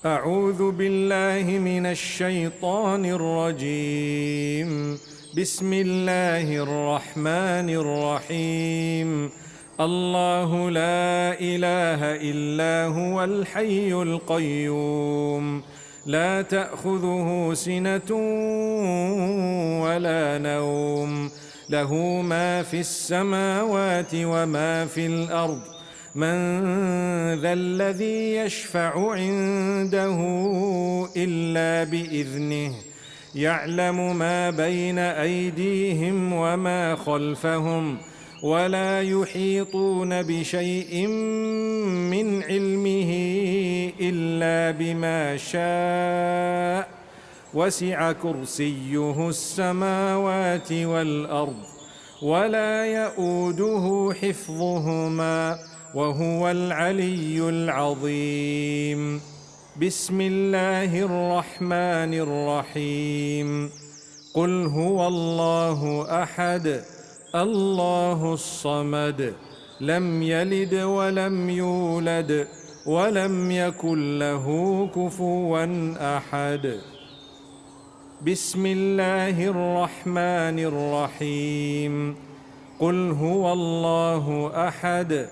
أعوذ بالله من الشيطان الرجيم. بسم الله الرحمن الرحيم. الله لا إله إلا هو الحي القيوم، لا تأخذه سنة ولا نوم، له ما في السماوات وما في الأرض. من ذا الذي يشفع عنده إلا بإذنه، يعلم ما بين أيديهم وما خلفهم، ولا يحيطون بشيء من علمه إلا بما شاء، وسع كرسيه السماوات والأرض، ولا يؤوده حفظهما، وهو العلي العظيم. بسم الله الرحمن الرحيم. قل هو الله أحد، الله الصمد، لم يلد ولم يولد، ولم يكن له كفوا أحد. بسم الله الرحمن الرحيم. قل هو الله أحد،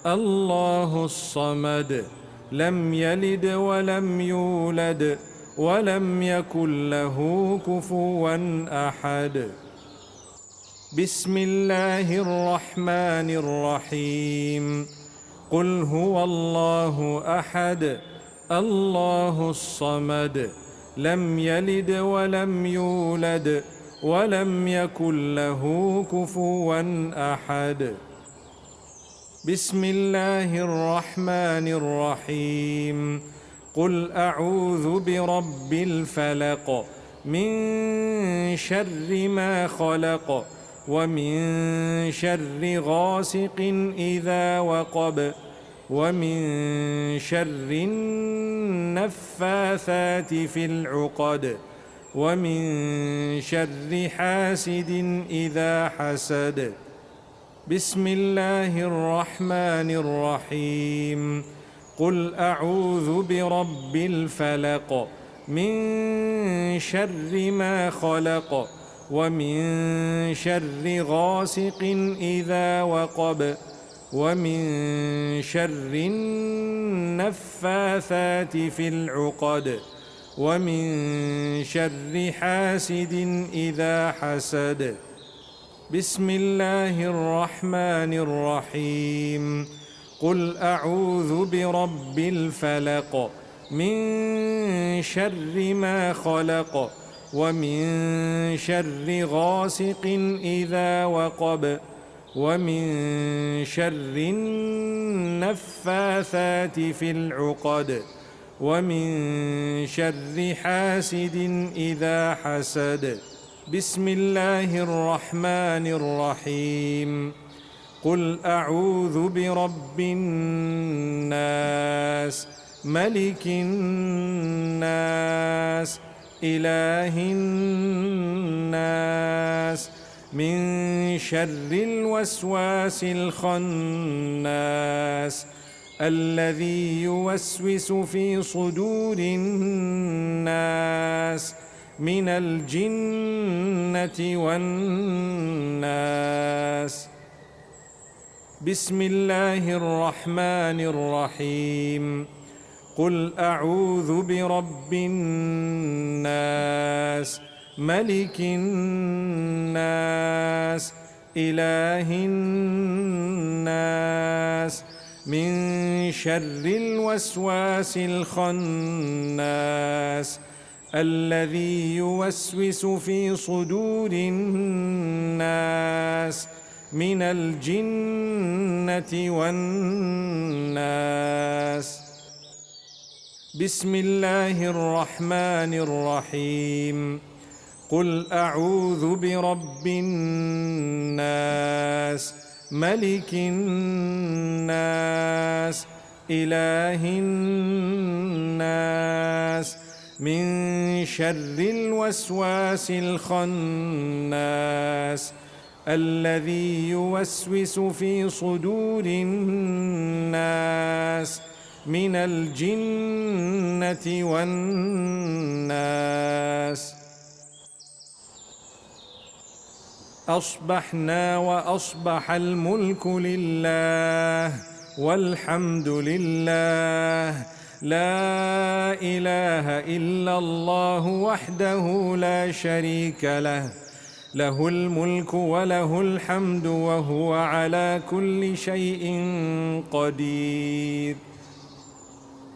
الله الصمد، لم يلد ولم يولد، ولم يكن له كفوا أحد. بسم الله الرحمن الرحيم. قل هو الله أحد، الله الصمد، لم يلد ولم يولد، ولم يكن له كفوا أحد. بسم الله الرحمن الرحيم. قل أعوذ برب الفلق، من شر ما خلق، ومن شر غاسق إذا وقب، ومن شر النفاثات في العقد، ومن شر حاسد إذا حسد. بسم الله الرحمن الرحيم. قل أعوذ برب الفلق، من شر ما خلق، ومن شر غاسق إذا وقب، ومن شر النفاثات في العقد، ومن شر حاسد إذا حسد. بسم الله الرحمن الرحيم. قل أعوذ برب الفلق، من شر ما خلق، ومن شر غاسق إذا وقب، ومن شر النفاثات في العقد، ومن شر حاسد إذا حسد. بسم الله الرحمن الرحيم. قل أعوذ برب الناس، ملك الناس، إله الناس، من شر الوسواس الخناس، الذي يوسوس في صدور الناس من الجنة والناس. بسم الله الرحمن الرحيم. قل أعوذ برب الناس، ملك الناس، إله الناس، من شر الوسواس الخناس، الذي يوسوس في صدور الناس من الجنة والناس. بسم الله الرحمن الرحيم. قل أعوذ برب الناس، ملك الناس، إله الناس، من شر الوسواس الخناس، الذي يوسوس في صدور الناس من الجنة والناس. أصبحنا وأصبح الملك لله والحمد لله، لا إله إلا الله وحده لا شريك له، له الملك وله الحمد وهو على كل شيء قدير.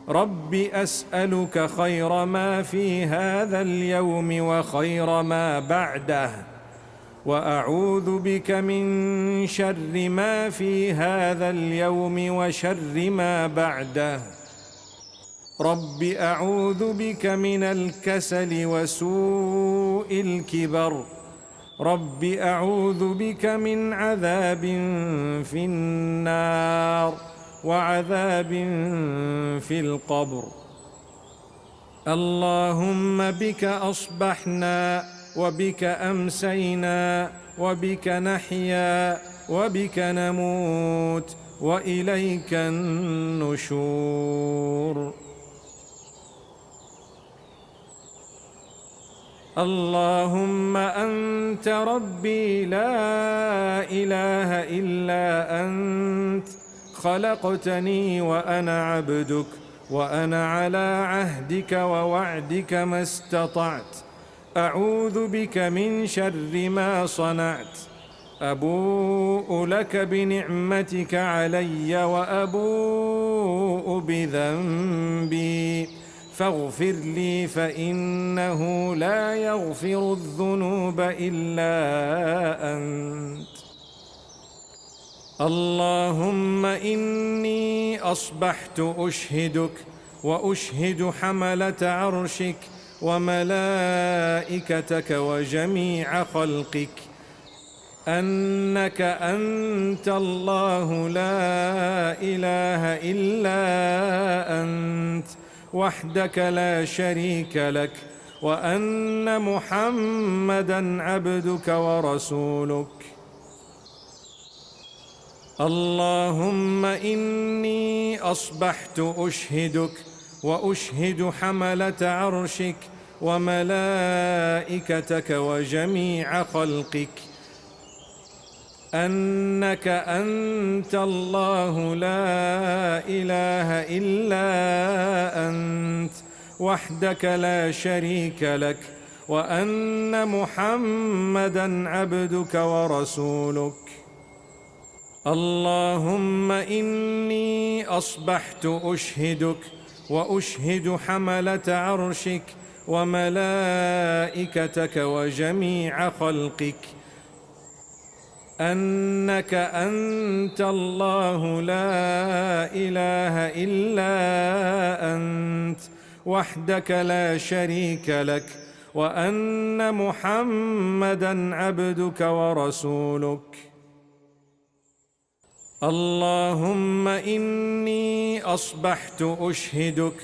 رب أسألك خير ما في هذا اليوم وخير ما بعده، وأعوذ بك من شر ما في هذا اليوم وشر ما بعده. رب أعوذ بك من الكسل وسوء الكبر. رب أعوذ بك من عذاب في النار وعذاب في القبر. اللهم بك أصبحنا وبك أمسينا وبك نحيا وبك نموت وإليك النشور. اللهم أنت ربي لا إله إلا أنت، خلقتني وأنا عبدك، وأنا على عهدك ووعدك ما استطعت. أعوذ بك من شر ما صنعت. أبوء لك بنعمتك علي وأبوء بذنبي، فاغفر لي فإنه لا يغفر الذنوب إلا أنت. اللهم إني أصبحت أشهدك وأشهد حملة عرشك وملائكتك وجميع خلقك أنك أنت الله لا إله إلا أنت وحدك لا شريك لك، وأن محمدًا عبدك ورسولك. اللهم إني أصبحت أشهدك وأشهد حملة عرشك وملائكتك وجميع خلقك أنك أنت الله لا إله إلا أنت وحدك لا شريك لك، وأن محمدًا عبدك ورسولك. اللهم إني أصبحت أشهدك وأشهد حملة عرشك وملائكتك وجميع خلقك أنك أنت الله لا إله إلا أنت وحدك لا شريك لك، وأن محمدًا عبدك ورسولك. اللهم إني أصبحت أشهدك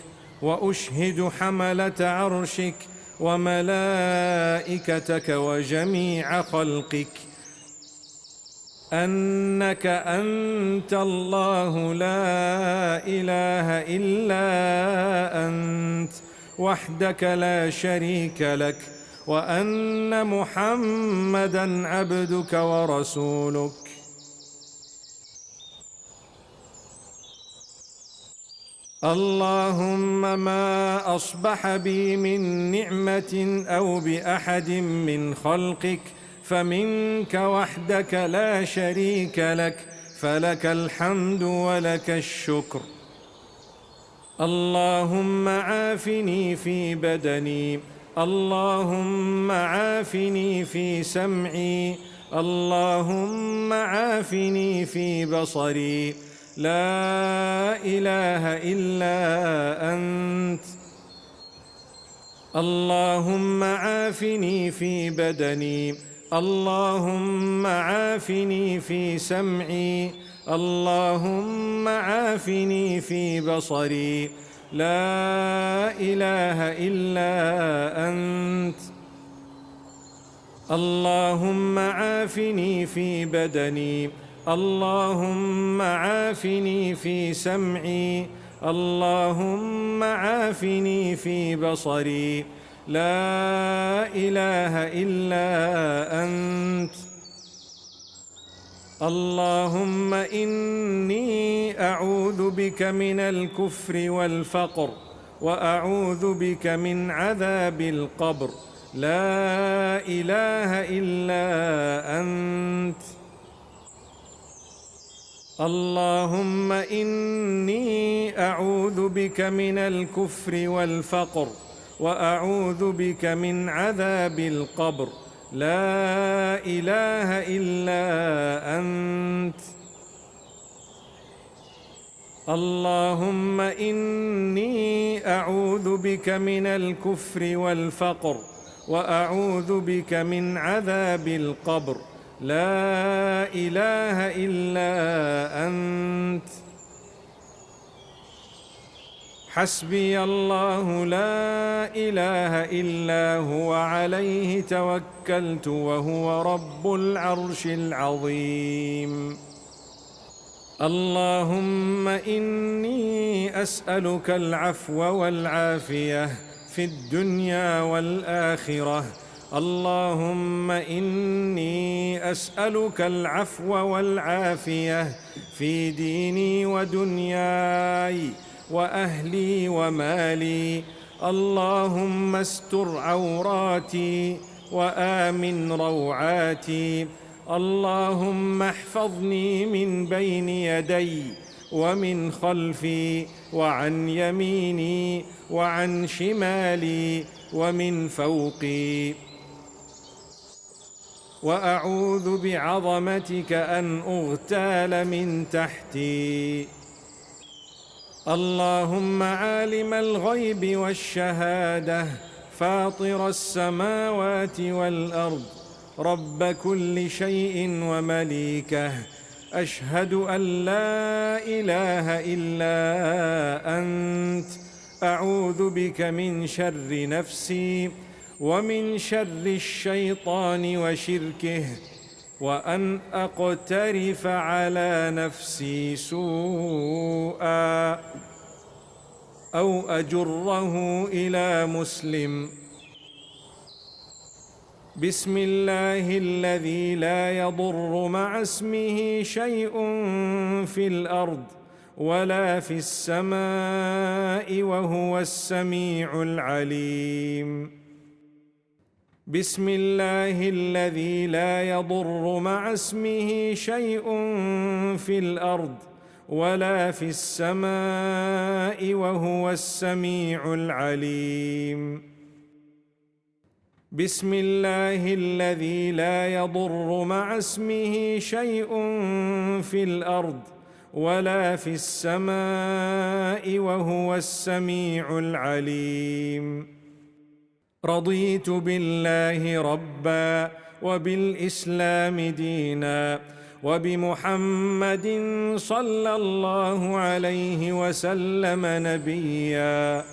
وأشهد حملة عرشك وملائكتك وجميع خلقك أنك أنت الله لا إله إلا أنت وحدك لا شريك لك، وأن محمدًا عبدك ورسولك. اللهم ما أصبح بي من نعمة أو بأحد من خلقك فمنك وحدك لا شريك لك، فلك الحمد ولك الشكر. اللهم عافني في بدني، اللهم عافني في سمعي، اللهم عافني في بصري. لا إله إلا أنت. اللهم عافني في بدني، اللهم عافني في سمعي، اللهم عافني في بصري. لا إله إلا أنت. اللهم عافني في بدني، اللهم عافني في سمعي، اللهم عافني في بصري. لا إله إلا أنت. اللهم إني أعوذ بك من الكفر والفقر، وأعوذ بك من عذاب القبر. لا إله إلا أنت. اللهم إني أعوذ بك من الكفر والفقر، وأعوذ بك من عذاب القبر. لا إله إلا أنت. اللهم إني أعوذ بك من الكفر والفقر، وأعوذ بك من عذاب القبر. لا إله إلا أنت. حسبي الله لا إله إلا هو عليه توكلت وهو رب العرش العظيم. اللهم إني أسألك العفو والعافية في الدنيا والآخرة. اللهم إني أسألك العفو والعافية في ديني ودنياي وأهلي ومالي. اللهم استر عوراتي وآمن روعاتي. اللهم احفظني من بين يدي ومن خلفي وعن يميني وعن شمالي ومن فوقي. وأعوذ بعظمتك أن أغتال من تحتي. اللهم عالم الغيب والشهادة، فاطر السماوات والأرض، رب كل شيء ومليكه، أشهد أن لا إله إلا أنت. أعوذ بك من شر نفسي ومن شر الشيطان وشركه، وأن أقترف على نفسي سوءا أو أجره إلى مسلم. بسم الله الذي لا يضر مع اسمه شيء في الأرض ولا في السماء وهو السميع العليم. بسم الله الذي لا يضر مع اسمه شيء في الأرض ولا في السماء وهو السميع العليم. بسم الله الذي لا يضر مع اسمه شيء في الأرض ولا في السماء وهو السميع العليم. رضيت بالله ربا وبالإسلام دينا وبمحمد صلى الله عليه وسلم نبيا.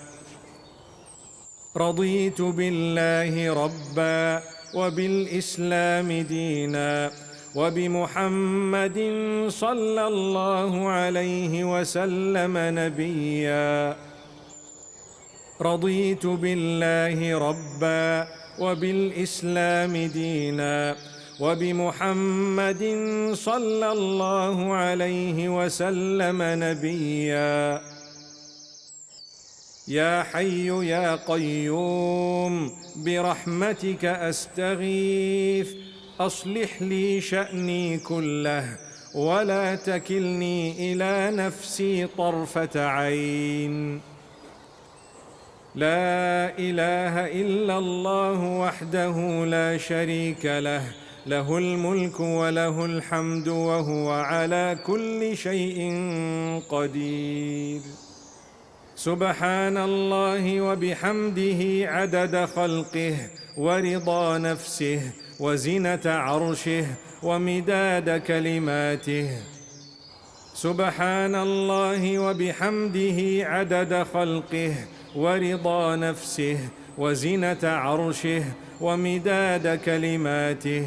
رضيت بالله ربا وبالإسلام دينا وبمحمد صلى الله عليه وسلم نبيا. رضيت بالله ربا وبالإسلام دينا وبمحمد صلى الله عليه وسلم نبيا. يا حي يا قيوم برحمتك أستغيث، أصلح لي شأني كله ولا تكلني إلى نفسي طرفة عين. لا إله إلا الله وحده لا شريك له، له الملك وله الحمد وهو على كل شيء قدير. سبحان الله وبحمده عدد خلقه ورضا نفسه وزنة عرشه ومداد كلماته. سبحان الله وبحمده عدد خلقه ورضا نفسه وزنة عرشه ومداد كلماته.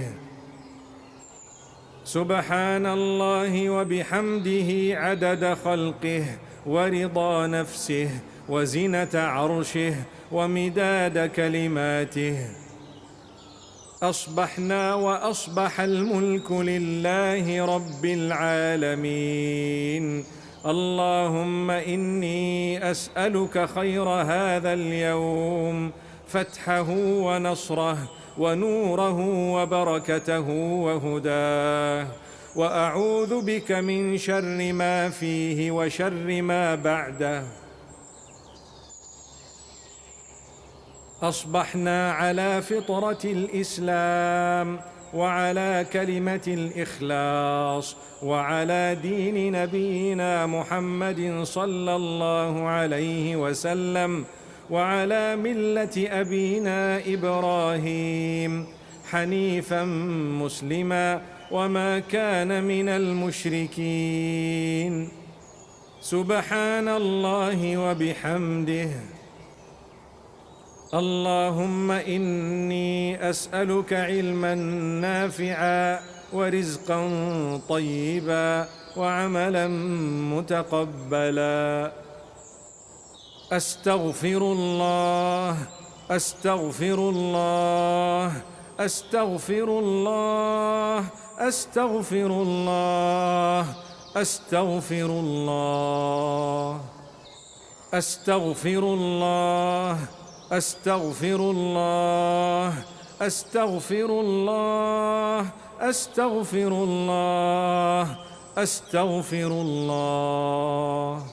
سبحان الله وبحمده عدد خلقه ورضا نفسه وزنة عرشه ومداد كلماته. أصبحنا وأصبح الملك لله رب العالمين. اللهم إني أسألك خير هذا اليوم، فتحه ونصره ونوره وبركته وهداه، وأعوذ بك من شر ما فيه وشر ما بعده. أصبحنا على فطرة الإسلام وعلى كلمة الإخلاص وعلى دين نبينا محمد صلى الله عليه وسلم وعلى ملة أبينا إبراهيم حنيفا مسلما وما كان من المشركين. سبحان الله وبحمده. اللهم إني أسألك علما نافعا ورزقا طيبا وعملا متقبلا. أستغفر الله أستغفر الله أستغفر الله أستغفر الله أستغفر الله أستغفر الله أستغفر الله أستغفر الله أستغفر الله أستغفر الله.